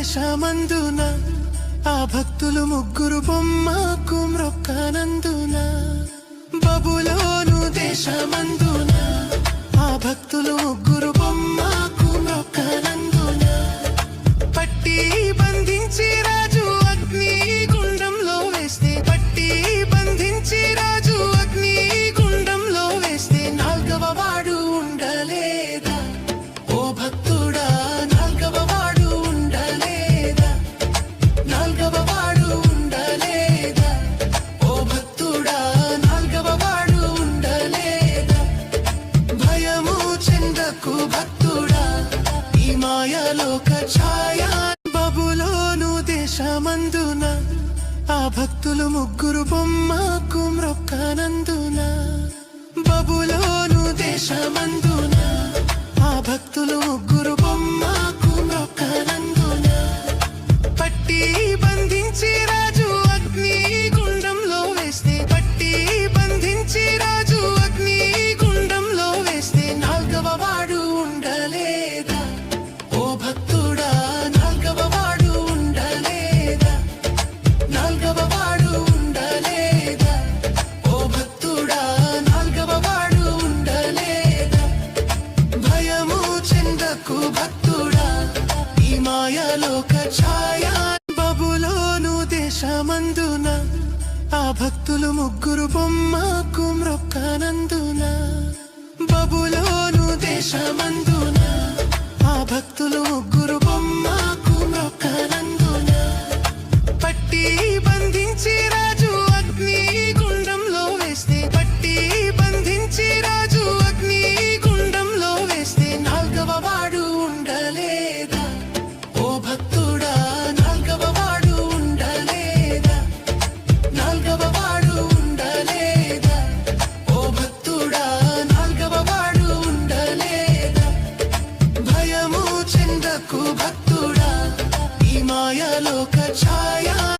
దేశమందున ఆ భక్తులు ముగ్గురు బొమ్మకు మ్రొక్కనందున బబులోను దేశమందున ఆ భక్తులు ముగ్గురు బొమ్మకు మ్రొక్కనందున పట్టి బంధించి రాజు అగ్ని గుండంలో వేస్తే పట్టి బంధించి రాజు అగ్ని గుండంలో వేస్తే నాల్గవ వాడు ఉండలేదా ఓ భక్తుడా నాల్గవ వాడు ఉండలేదా నాల్గవ వాడు ఉండలేదా ఓ భక్తుడా నాల్గవ వాడు ఉండలేదా భయము చెందకు భక్తుడా ఈ మాయలోక ఛాయ బబులోను దేశమందున ఆ భక్తులు ముగ్గురు బొమ్మకు మ్రొక్కనందున బబులోను దేశమందున ఆ భక్తులు ముగ్గురు బొమ్మకు మ్రొక్కనందున పట్టి బంధించి రాజు అగ్ని గుండంలో వేస్తే పట్టి బంధించి రాజు అగ్ని గుండంలో వేస్తే నాల్గవ వాడు ఉండలేదా ఓ భక్తుడా నాల్గవ వాడు ఉండలేదా నాల్గవ వాడు ఉండలేదా ఓ భక్తుడా నాల్గవ వాడు ఉండలేదా భయము చెందకు భక్తుడా ఈ మాయలోక ఛాయ బబులోను దేశమందున ఆ భక్తులు ముగ్గురు బొమ్మకు మ్రొక్కనందున బబులోను దేశమందున ఆ భక్తులు ముగ్గురు బొమ్మకు మ్రొక్కనందున పట్టి బంధించి రాజు అగ్ని గుండంలో వేస్తే పట్టి బంధించి రాజు అగ్ని గుండంలో వేస్తే నాల్గవ వాడు ఉండలేదా ఓ భక్తుడా నాల్గవ వాడు ఉండలేదా నాల్గవ వాడు ఉండలేదా ఓ భక్తుడా నాల్గవ వాడు ఉండలేదా భయము చెందకు భక్తుడా ఈ మాయలోక ఛాయ